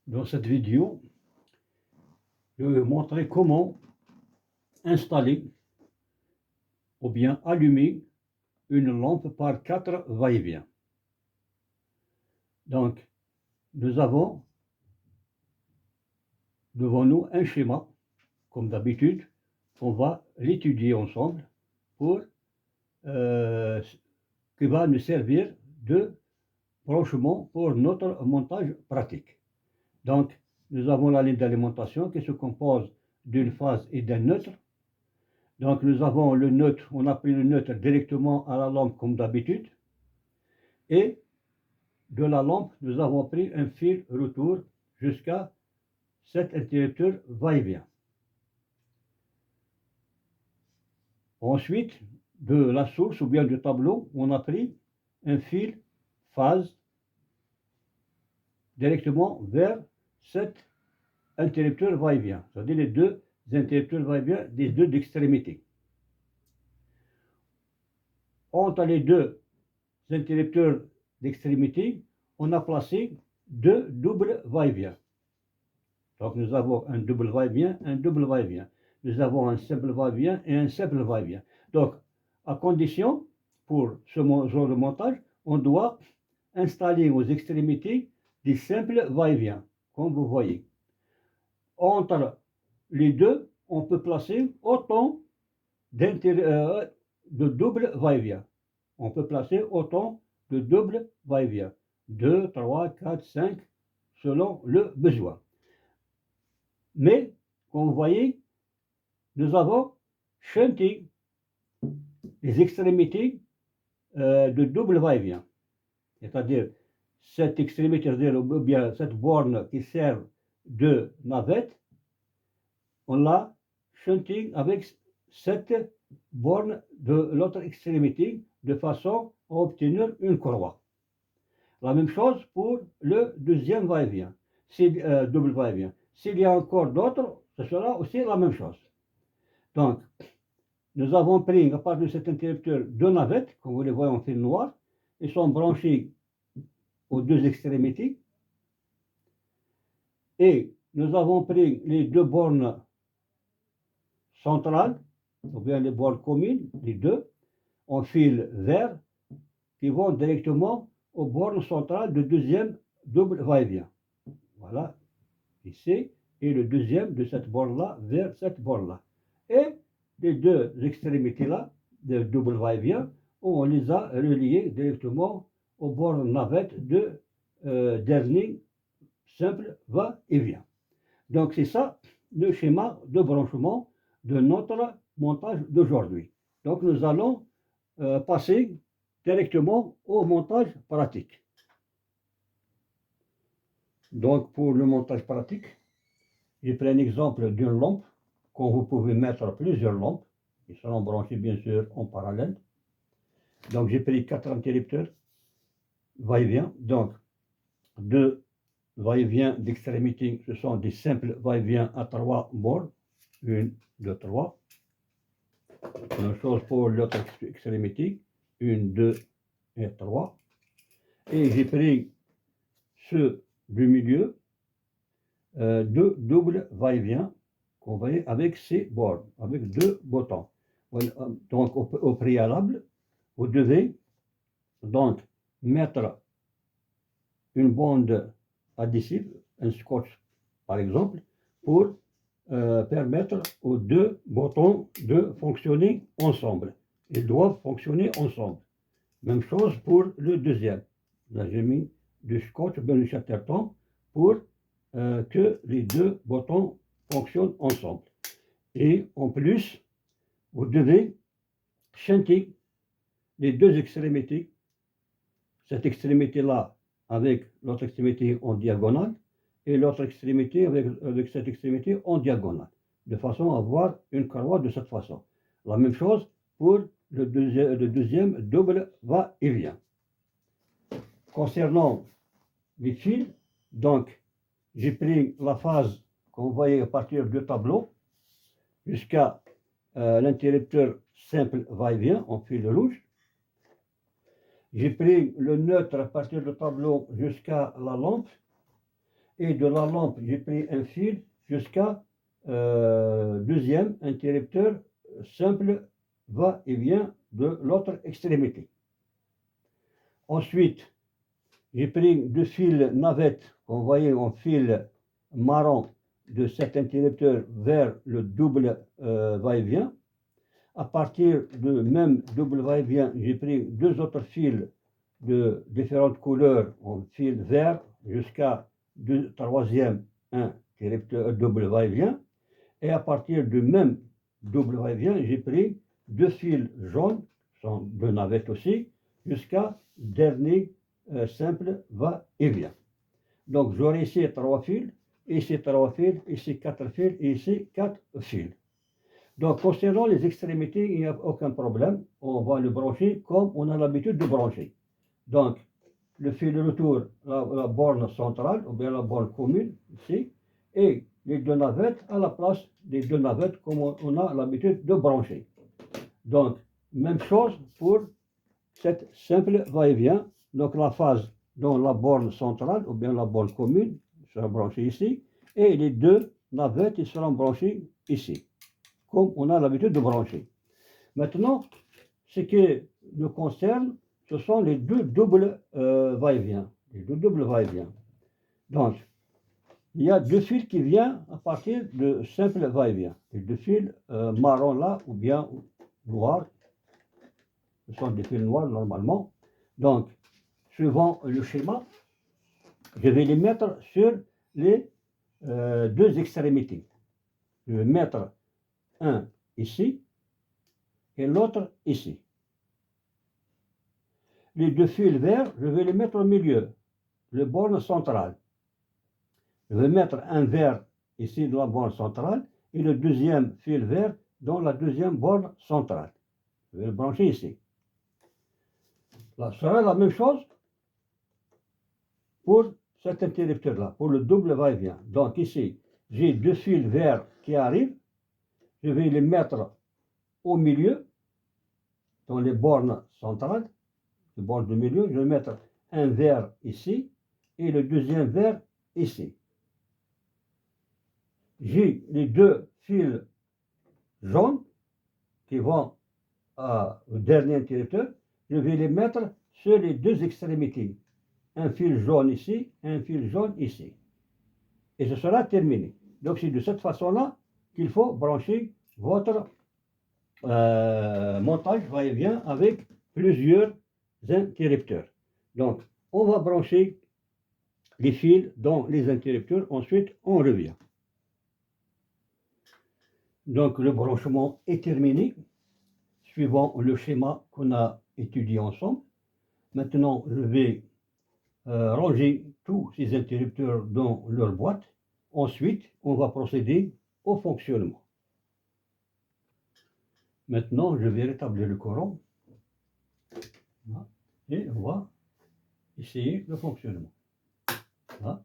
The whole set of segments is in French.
Dans cette vidéo, je vais vous montrer comment installer ou bien allumer une lampe par 4 va-et-vient. Donc, nous avons devant nous un schéma, comme d'habitude, on va l'étudier ensemble pour qui va nous servir de branchement pour notre montage pratique. Donc, nous avons la ligne d'alimentation qui se compose d'une phase et d'un neutre. Donc, nous avons le neutre, on a pris le neutre directement à la lampe comme d'habitude. Et de la lampe, nous avons pris un fil retour jusqu'à cet interrupteur va-et-vient. Ensuite, de la source ou bien du tableau, on a pris un fil phase directement vers cet interrupteur va-et-vient, c'est-à-dire les deux interrupteurs va-et-vient des deux extrémités. Entre les deux interrupteurs d'extrémité, on a placé deux doubles va-et-vient. Donc nous avons un double va-et-vient, un double va-et-vient. Nous avons un simple va-et-vient et un simple va-et-vient. Donc, à condition, pour ce genre de montage, on doit installer aux extrémités des simples va-et-vient, comme vous voyez. Entre les deux, on peut placer autant de double va-et-vient. On peut placer autant de double va-et-vient. 2, 3, 4, 5, selon le besoin. Mais, comme vous voyez, nous avons shunté les extrémités de double va-et-vient. C'est-à-dire, cette extrémité, ou bien cette borne qui sert de navette, on l'a shunté avec cette borne de l'autre extrémité de façon à obtenir une courroie. La même chose pour le deuxième va-et-vient, double va-et-vient. S'il y a encore d'autres, ce sera aussi la même chose. Donc, nous avons pris à partir de cet interrupteur deux navettes, comme vous les voyez en fil noir, ils sont branchés aux deux extrémités. Et nous avons pris les deux bornes centrales, ou bien les bornes communes, les deux, en fil vert, qui vont directement aux bornes centrales du deuxième double va-et-vient. Voilà, ici, et le deuxième de cette borne-là vers cette borne-là. Et les deux extrémités-là, de double va-et-vient, on les a reliées directement aux bornes navettes de dernier simple va-et-vient. Donc c'est ça le schéma de branchement de notre montage d'aujourd'hui. Donc nous allons passer directement au montage pratique. Donc pour le montage pratique, j'ai pris un exemple d'une lampe, quand vous pouvez mettre plusieurs lampes, ils seront branchés bien sûr en parallèle. Donc j'ai pris 4 interrupteurs va-et-vient, donc 2 va-et-vient d'extrémité, ce sont des simples va-et-vient à 3 bornes, 1, 2, 3. Même chose pour l'autre extrémité, 1, 2 et 3. Et j'ai pris ceux du milieu, deux doubles va-et-vient qu'on voit avec ces bornes, avec deux boutons. Donc au préalable, vous devez donc mettre une bande adhesive, un scotch par exemple, pour permettre aux deux boutons de fonctionner ensemble. Ils doivent fonctionner ensemble. Même chose pour le deuxième. Là, j'ai mis du scotch, bien du chatterton, pour que les deux boutons fonctionnent ensemble. Et en plus, vous devez shunter les deux extrémités, cette extrémité-là avec l'autre extrémité en diagonale, et l'autre extrémité avec cette extrémité en diagonale, de façon à avoir une courroie de cette façon. La même chose pour le deuxième double va-et-vient. Concernant les fils, donc j'ai pris la phase qu'on voyait à partir du tableau jusqu'à l'interrupteur simple va-et-vient en fil rouge. J'ai pris le neutre à partir du tableau jusqu'à la lampe. Et de la lampe, j'ai pris un fil jusqu'à deuxième interrupteur simple va-et-vient de l'autre extrémité. Ensuite, j'ai pris deux fils navettes, vous voyez en fil marron de cet interrupteur vers le double va-et-vient. À partir de même double va-et-vient, j'ai pris deux autres fils de différentes couleurs en fil vert jusqu'à troisième interrupteur double va-et-vient. Et à partir du même double va-et-vient, j'ai pris deux fils jaunes, sont deux navettes aussi, jusqu'à dernier simple va-et-vient. Donc j'aurai ici trois fils, ici trois fils, ici quatre fils et ici quatre fils. Donc concernant les extrémités, il n'y a aucun problème. On va le brancher comme on a l'habitude de brancher. Donc le fil de retour, la borne centrale ou bien la borne commune ici, et les deux navettes à la place des deux navettes comme on a l'habitude de brancher. Donc même chose pour cette simple va-et-vient. Donc la phase dans la borne centrale ou bien la borne commune sera branchée ici et les deux navettes ils seront branchées ici, comme on a l'habitude de brancher. Maintenant, ce qui nous concerne, ce sont les deux doubles va-et-vient. Les deux doubles va-et-vient. Donc, il y a deux fils qui viennent à partir de simple va-et-vient. Les deux fils marron là ou bien noirs. Ce sont des fils noirs normalement. Donc, suivant le schéma, je vais les mettre sur les deux extrémités. Je vais mettre un ici et l'autre ici. Les deux fils verts, je vais les mettre au milieu, le borne centrale. Je vais mettre un vert ici dans la borne centrale et le deuxième fil vert dans la deuxième borne centrale. Je vais le brancher ici. Là, ce sera la même chose pour cet interrupteur-là, pour le double va-et-vient. Donc ici, j'ai deux fils verts qui arrivent. Je vais les mettre au milieu, dans les bornes centrales, les bornes du milieu. Je vais mettre un vert ici et le deuxième vert ici. J'ai les deux fils jaunes qui vont au dernier interrupteur. Je vais les mettre sur les deux extrémités. Un fil jaune ici, un fil jaune ici. Et ce sera terminé. Donc c'est de cette façon-là qu'il faut brancher votre montage va-et-vient avec plusieurs interrupteurs. Donc on va brancher les fils dans les interrupteurs, ensuite on revient. Donc le branchement est terminé, suivant le schéma qu'on a étudié ensemble. Maintenant je vais ranger tous ces interrupteurs dans leur boîte. Ensuite, on va procéder au fonctionnement. Maintenant, je vais rétablir le courant. Voilà. Et on va essayer le fonctionnement. Voilà.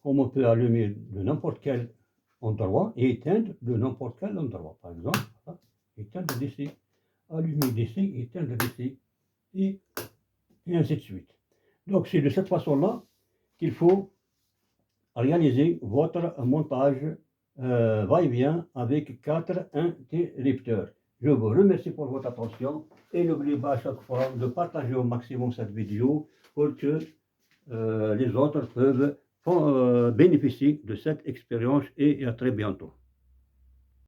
Comme on peut allumer de n'importe quel endroit et éteindre de n'importe quel endroit. Par exemple, voilà. Éteindre d'ici, allumer d'ici, éteindre d'ici, et ainsi de suite. Donc c'est de cette façon-là qu'il faut réaliser votre montage va-et-vient avec 4 interrupteurs. Je vous remercie pour votre attention et n'oubliez pas à chaque fois de partager au maximum cette vidéo pour que les autres peuvent bénéficier de cette expérience et à très bientôt.